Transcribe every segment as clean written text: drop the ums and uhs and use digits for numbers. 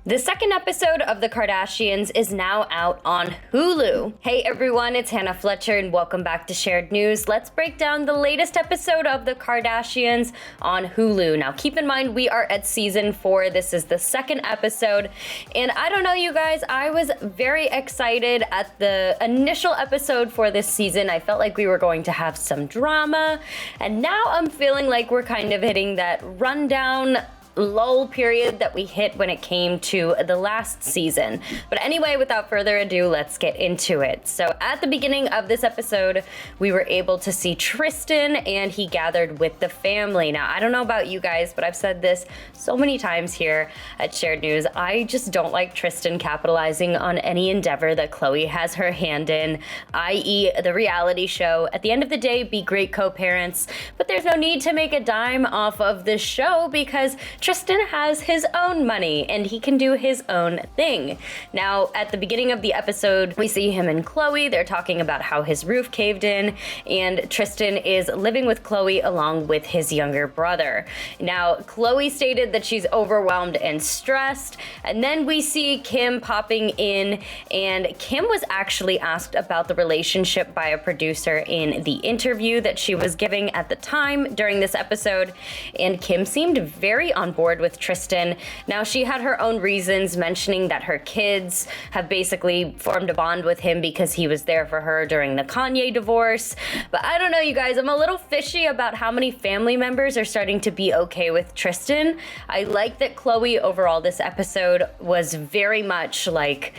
The second episode of The Kardashians is now out on Hulu. Hey everyone, it's Hannah Fletcher and welcome back to Shared News. Let's break down the latest episode of The Kardashians on Hulu. Now keep in mind we are at season 4. This is the second episode. And I don't know you guys, I was very excited at the initial episode for this season. I felt like we were going to have some drama. And now I'm feeling like we're kind of hitting that rundown lull period that we hit when it came to the last season. But anyway, without further ado, let's get into it. So at the beginning of this episode, we were able to see Tristan and he gathered with the family. Now, I don't know about you guys, but I've said this so many times here at Shared News. I just don't like Tristan capitalizing on any endeavor that Khloe has her hand in, i.e. the reality show. At the end of the day, be great co-parents, but there's no need to make a dime off of this show because Tristan has his own money and he can do his own thing. Now, at the beginning of the episode, we see him and Khloe. They're talking about how his roof caved in and Tristan is living with Khloe along with his younger brother. Now, Khloe stated that she's overwhelmed and stressed. And then we see Kim popping in, and Kim was actually asked about the relationship by a producer in the interview that she was giving at the time during this episode. And Kim seemed very on board with Tristan. Now, she had her own reasons, mentioning that her kids have basically formed a bond with him because he was there for her during the Kanye divorce. But I don't know, you guys, I'm a little fishy about how many family members are starting to be okay with Tristan. I like that Khloe overall this episode was very much like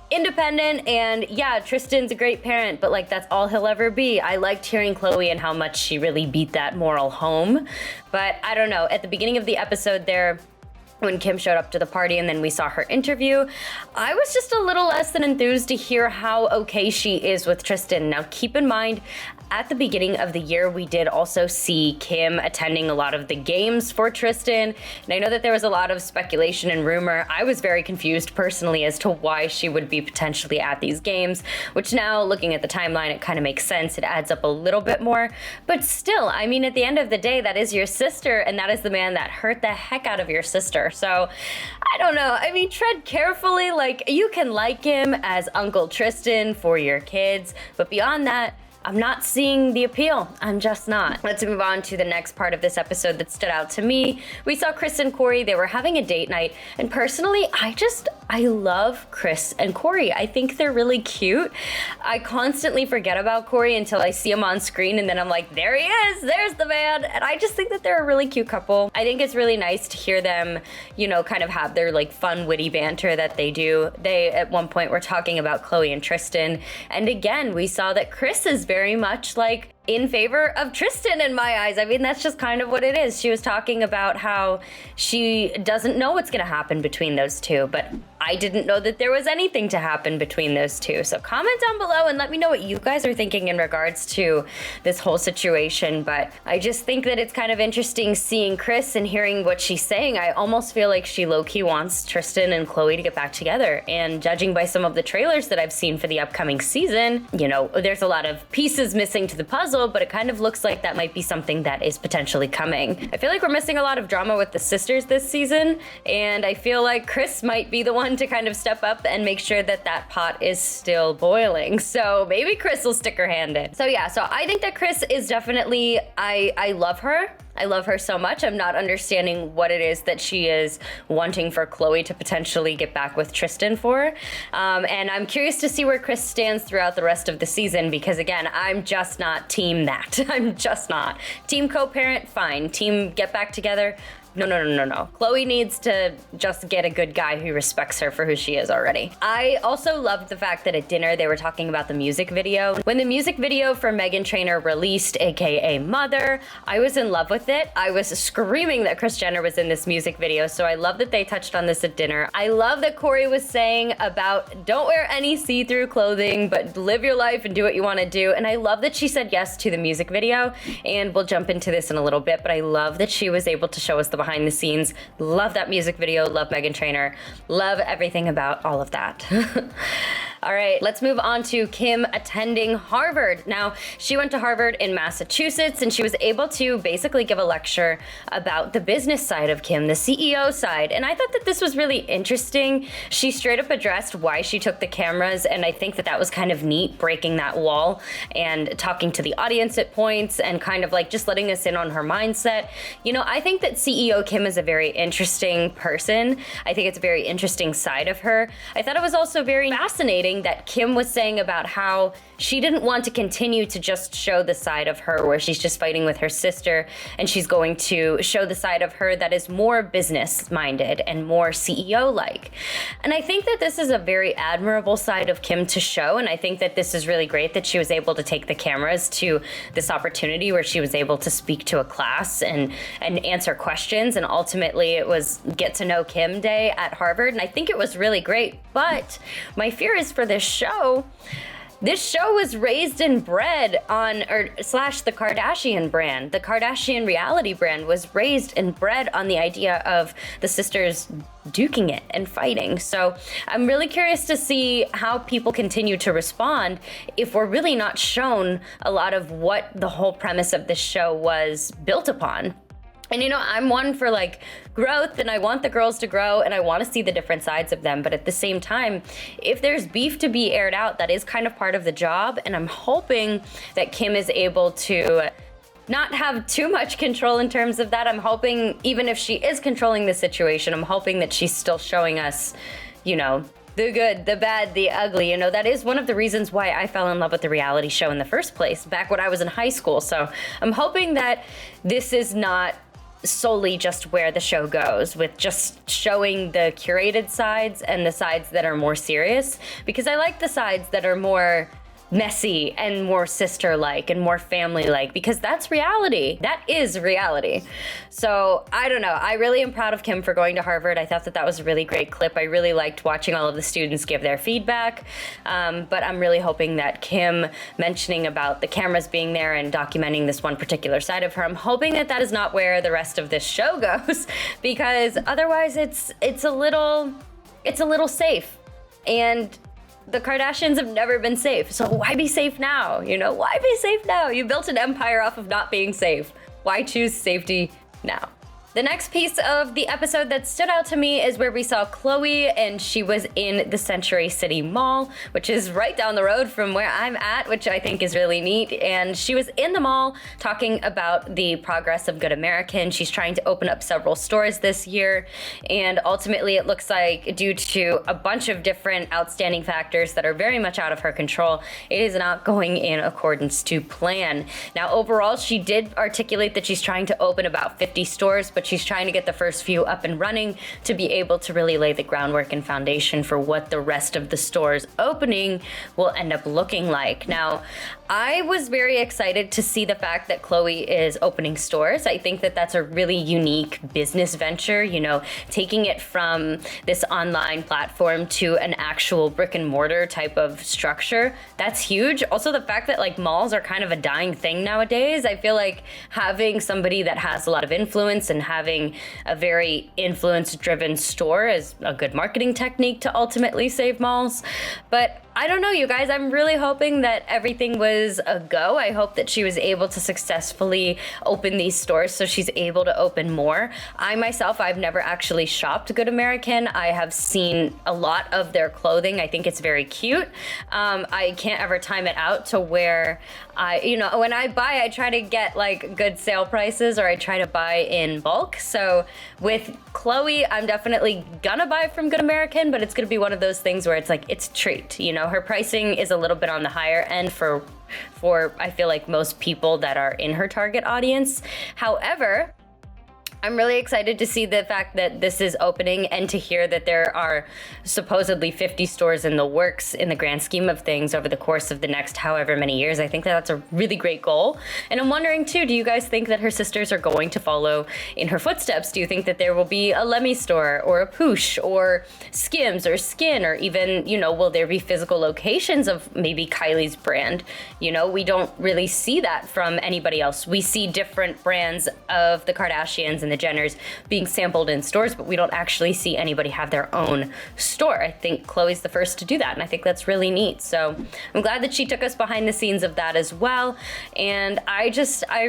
independent, and yeah, Tristan's a great parent, but like that's all he'll ever be. I liked hearing Khloe and how much she really beat that moral home. But I don't know, at the beginning of the episode there, when Kim showed up to the party and then we saw her interview, I was just a little less than enthused to hear how okay she is with Tristan. Now keep in mind, at the beginning of the year, we did also see Kim attending a lot of the games for Tristan. And I know that there was a lot of speculation and rumor. I was very confused personally as to why she would be potentially at these games, which now looking at the timeline, it kind of makes sense. It adds up a little bit more. But still, I mean, at the end of the day, that is your sister and that is the man that hurt the heck out of your sister. So I don't know. I mean, tread carefully. Like, you can like him as Uncle Tristan for your kids, but beyond that, I'm not seeing the appeal. I'm just not. Let's move on to the next part of this episode that stood out to me. We saw Kris and Corey. They were having a date night. And personally, I love Kris and Corey. I think they're really cute. I constantly forget about Corey until I see him on screen. And then I'm like, there he is. There's the man. And I just think that they're a really cute couple. I think it's really nice to hear them, you know, kind of have their like fun, witty banter that they do. They, at one point, were talking about Khloe and Tristan. And again, we saw that Kris is very much like in favor of Tristan in my eyes. I mean, that's just kind of what it is. She was talking about how she doesn't know what's going to happen between those two, but I didn't know that there was anything to happen between those two. So comment down below and let me know what you guys are thinking in regards to this whole situation. But I just think that it's kind of interesting seeing Kris and hearing what she's saying. I almost feel like she low-key wants Tristan and Khloe to get back together. And judging by some of the trailers that I've seen for the upcoming season, you know, there's a lot of pieces missing to the puzzle, but it kind of looks like that might be something that is potentially coming. I feel like we're missing a lot of drama with the sisters this season, and I feel like Kris might be the one to kind of step up and make sure that that pot is still boiling. So maybe Kris will stick her hand in. So yeah, so I think that Kris is definitely, I love her. I love her so much. I'm not understanding what it is that she is wanting for Khloe to potentially get back with Tristan for. And I'm curious to see where Kris stands throughout the rest of the season because, again, I'm just not team that. I'm just not. Team co-parent, fine. Team get back together. No. Khloe needs to just get a good guy who respects her for who she is already. I also loved the fact that at dinner they were talking about the music video. When the music video for Meghan Trainor released, aka Mother, I was in love with it. I was screaming that Kris Jenner was in this music video, so I love that they touched on this at dinner. I love that Corey was saying about don't wear any see-through clothing, but live your life and do what you want to do. And I love that she said yes to the music video, and we'll jump into this in a little bit, but I love that she was able to show us the behind the scenes. Love that music video. Love Meghan Trainor. Love everything about all of that. All right, let's move on to Kim attending Harvard. Now, she went to Harvard in Massachusetts, and she was able to basically give a lecture about the business side of Kim, the CEO side. And I thought that this was really interesting. She straight up addressed why she took the cameras, and I think that that was kind of neat, breaking that wall and talking to the audience at points and kind of like just letting us in on her mindset. You know, I think that CEO Kim is a very interesting person. I think it's a very interesting side of her. I thought it was also very fascinating that Kim was saying about how she didn't want to continue to just show the side of her where she's just fighting with her sister, and she's going to show the side of her that is more business minded and more CEO like. And I think that this is a very admirable side of Kim to show, and I think that this is really great that she was able to take the cameras to this opportunity where she was able to speak to a class and answer questions, and ultimately it was Get to Know Kim Day at Harvard, and I think it was really great. But my fear is for this show was raised and bred on, slash the Kardashian brand. The Kardashian reality brand was raised and bred on the idea of the sisters duking it and fighting. So I'm really curious to see how people continue to respond if we're really not shown a lot of what the whole premise of this show was built upon. And you know, I'm one for like growth, and I want the girls to grow, and I want to see the different sides of them. But at the same time, if there's beef to be aired out, that is kind of part of the job. And I'm hoping that Kim is able to not have too much control in terms of that. I'm hoping, even if she is controlling the situation, I'm hoping that she's still showing us, you know, the good, the bad, the ugly. You know, that is one of the reasons why I fell in love with the reality show in the first place, back when I was in high school. So I'm hoping that this is not solely just where the show goes, with just showing the curated sides and the sides that are more serious, because I like the sides that are more messy and more sister-like and more family-like, because that's reality. That is reality. So I don't know. I really am proud of Kim for going to Harvard. I thought that that was a really great clip. I really liked watching all of the students give their feedback. But I'm really hoping that Kim mentioning about the cameras being there and documenting this one particular side of her, I'm hoping that that is not where the rest of this show goes, because otherwise it's a little safe. And the Kardashians have never been safe, so why be safe now? You know, why be safe now? You built an empire off of not being safe. Why choose safety now? The next piece of the episode that stood out to me is where we saw Chloe, and she was in the Century City Mall, which is right down the road from where I'm at, which I think is really neat. And she was in the mall talking about the progress of Good American. She's trying to open up several stores this year, and ultimately it looks like, due to a bunch of different outstanding factors that are very much out of her control, it is not going in accordance to plan. Now, overall, she did articulate that she's trying to open about 50 stores, but she's trying to get the first few up and running to be able to really lay the groundwork and foundation for what the rest of the stores opening will end up looking like. Now, I was very excited to see the fact that Chloe is opening stores. I think that that's a really unique business venture, you know, taking it from this online platform to an actual brick and mortar type of structure. That's huge. Also, the fact that like malls are kind of a dying thing nowadays. I feel like having somebody that has a lot of influence and having a very influence-driven store is a good marketing technique to ultimately save malls. But I don't know, you guys. I'm really hoping that everything was a go. I hope that she was able to successfully open these stores so she's able to open more. I myself, I've never actually shopped Good American. I have seen a lot of their clothing. I think it's very cute. I can't ever time it out to where when I buy, I try to get like good sale prices, or I try to buy in bulk. So with Chloe, I'm definitely gonna buy from Good American, but it's gonna be one of those things where it's like, it's a treat, you know. Her pricing is a little bit on the higher end for I feel like most people that are in her target audience. However, I'm really excited to see the fact that this is opening, and to hear that there are supposedly 50 stores in the works in the grand scheme of things over the course of the next however many years. I think that that's a really great goal. And I'm wondering too, do you guys think that her sisters are going to follow in her footsteps? Do you think that there will be a Lemmy store or a Poosh or Skims or Skin, or even, you know, will there be physical locations of maybe Kylie's brand? You know, we don't really see that from anybody else. We see different brands of the Kardashians and the Jenners being sampled in stores, but we don't actually see anybody have their own store. I think Khloe's the first to do that, and I think that's really neat. So I'm glad that she took us behind the scenes of that as well. And I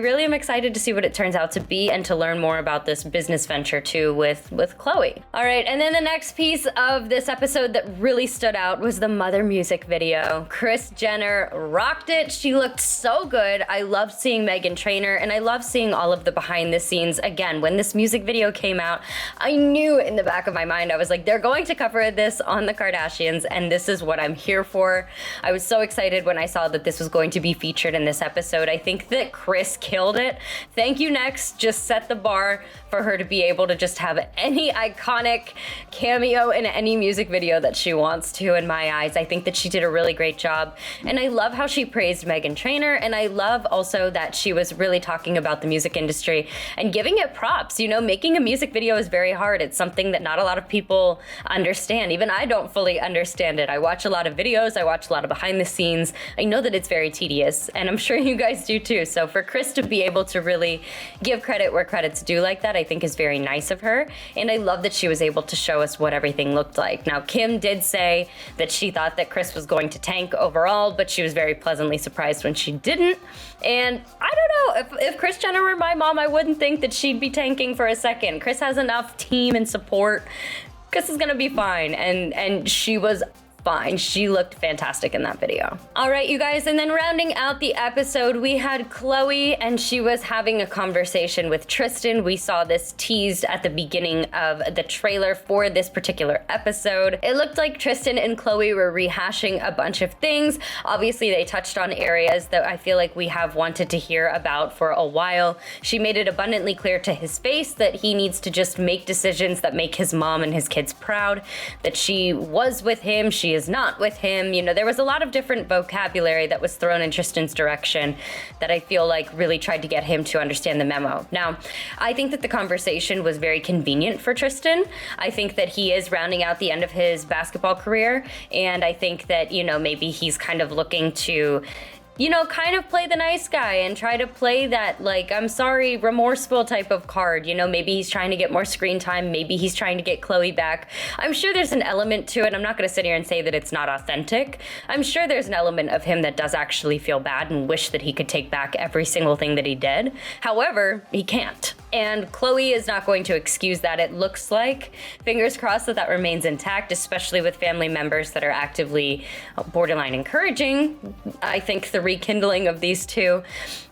really am excited to see what it turns out to be and to learn more about this business venture too with Khloe. All right, and then the next piece of this episode that really stood out was the Mother music video. Kris Jenner rocked it. She looked so good. I loved seeing Meghan Trainor, and I love seeing all of the behind the scenes. Again, when this music video came out, I knew in the back of my mind, I was like, they're going to cover this on the Kardashians, and this is what I'm here for. I was so excited when I saw that this was going to be featured in this episode. I think that Kris killed it. Thank You Next just set the bar for her to be able to just have any iconic cameo in any music video that she wants to, in my eyes. I think that she did a really great job, and I love how she praised Meghan Trainor, and I love also that she was really talking about the music industry and giving it props. You know, making a music video is very hard. It's something that not a lot of people understand. Even I don't fully understand it. I watch a lot of videos, I watch a lot of behind the scenes. I know that it's very tedious, and I'm sure you guys do too. So for Kris to be able to really give credit where credit's due like that, I think is very nice of her. And I love that she was able to show us what everything looked like. Now, Kim did say that she thought that Kris was going to tank overall, but she was very pleasantly surprised when she didn't. And I don't know, if Kris Jenner were my mom, I wouldn't think that she'd be tanking for a second. Kris has enough team and support. Kris is gonna be fine, and she was fine. She looked fantastic in that video. All right, you guys, and then rounding out the episode, we had Khloe, and she was having a conversation with Tristan. We saw this teased at the beginning of the trailer for this particular episode. It looked like Tristan and Khloe were rehashing a bunch of things. Obviously, they touched on areas that I feel like we have wanted to hear about for a while. She made it abundantly clear to his face that he needs to just make decisions that make his mom and his kids proud, that she was with him, she is not with him. You know, there was a lot of different vocabulary that was thrown in Tristan's direction that I feel like really tried to get him to understand the memo. Now, I think that the conversation was very convenient for Tristan. I think that he is rounding out the end of his basketball career, and I think that, you know, maybe he's kind of looking to, you know, kind of play the nice guy and try to play that, like, I'm sorry, remorseful type of card. You know, maybe he's trying to get more screen time. Maybe he's trying to get Khloe back. I'm sure there's an element to it. I'm not going to sit here and say that it's not authentic. I'm sure there's an element of him that does actually feel bad and wish that he could take back every single thing that he did. However, he can't. And Khloe is not going to excuse that, it looks like. Fingers crossed that that remains intact, especially with family members that are actively borderline encouraging, I think, the rekindling of these two.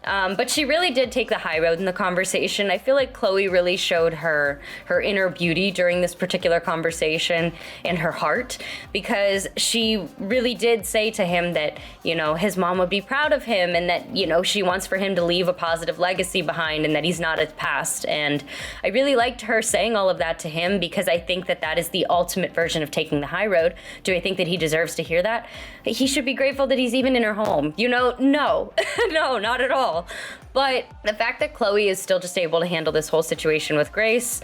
But she really did take the high road in the conversation. I feel like Khloe really showed her inner beauty during this particular conversation and her heart, because she really did say to him that, you know, his mom would be proud of him, and that, you know, she wants for him to leave a positive legacy behind, and that he's not a past. And I really liked her saying all of that to him, because I think that that is the ultimate version of taking the high road. Do I think that he deserves to hear that? He should be grateful that he's even in her home. You know, no, no, not at all. But the fact that Khloe is still just able to handle this whole situation with grace,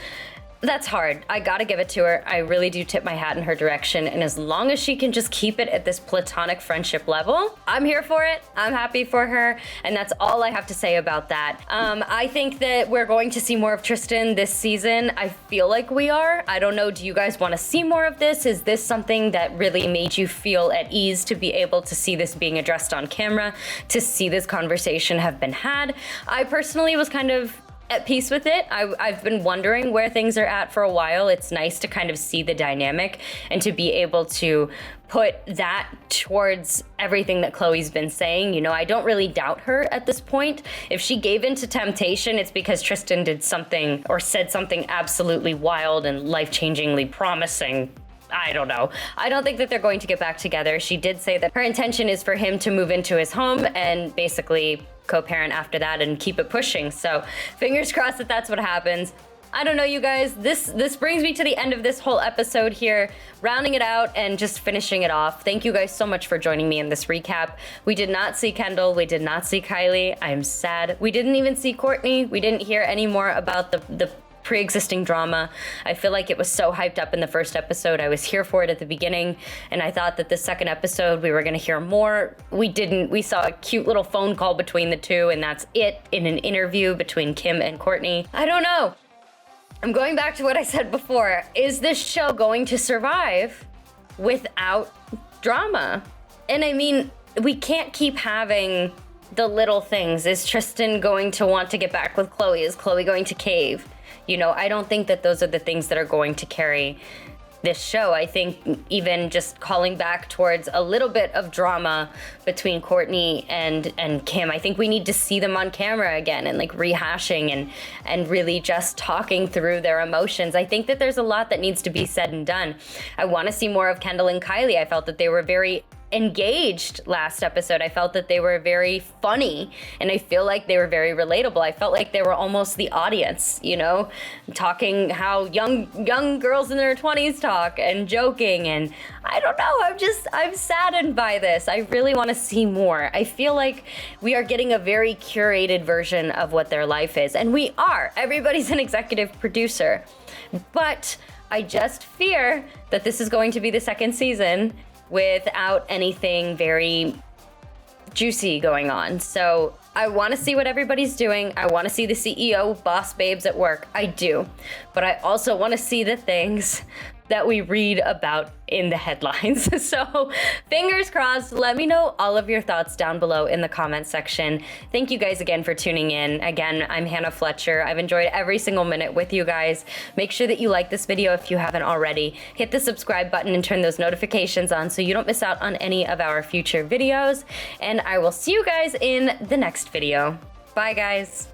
that's hard. I gotta give it to her. I really do tip my hat in her direction. And as long as she can just keep it at this platonic friendship level, I'm here for it. I'm happy for her. And that's all I have to say about that. I think that we're going to see more of Tristan this season. I feel like we are. I don't know. Do you guys want to see more of this? Is this something that really made you feel at ease to be able to see this being addressed on camera, to see this conversation have been had? I personally was kind of at peace with it. I've been wondering where things are at for a while. It's nice to kind of see the dynamic and to be able to put that towards everything that Khloe's been saying. You know, I don't really doubt her at this point. If she gave in to temptation, it's because Tristan did something or said something absolutely wild and life-changingly promising. I don't know. I don't think that they're going to get back together. She did say that her intention is for him to move into his home and basically co-parent after that and keep it pushing. So fingers crossed that that's what happens. I don't know, you guys. This brings me to the end of this whole episode here, rounding it out and just finishing it off. Thank you guys so much for joining me in this recap. We did not see Kendall. We did not see Kylie. I'm sad. We didn't even see Kourtney. We didn't hear any more about the pre-existing drama. I feel like it was so hyped up in the first episode. I was here for it at the beginning, and I thought that the second episode we were going to hear more. We didn't. We saw a cute little phone call between the two, and that's it, in an interview between Kim and Kourtney. I don't know. I'm going back to what I said before. Is this show going to survive without drama? And I mean, we can't keep having the little things. Is Tristan going to want to get back with Chloe? Is Chloe going to cave? You know, I don't think that those are the things that are going to carry this show. I think even just calling back towards a little bit of drama between Courtney and Kim, I think we need to see them on camera again and like rehashing and really just talking through their emotions. I think that there's a lot that needs to be said and done. I want to see more of Kendall and Kylie. I felt that they were very engaged last episode. I felt that they were very funny, and I feel like they were very relatable. I felt like they were almost the audience, you know, talking how young girls in their 20s talk and joking, and I don't know, I'm saddened by this. I really want to see more. I feel like we are getting a very curated version of what their life is, and we are. Everybody's an executive producer, but I just fear that this is going to be the second season without anything very juicy going on. So I want to see what everybody's doing. I want to see the CEO boss babes at work. I do. But I also want to see the things that we read about in the headlines. So fingers crossed. Let me know all of your thoughts down below in the comment section. Thank you guys again for tuning in. Again, I'm Hannah Fletcher. I've enjoyed every single minute with you guys. Make sure that you like this video if you haven't already. Hit the subscribe button and turn those notifications on so you don't miss out on any of our future videos. And I will see you guys in the next video. Bye guys.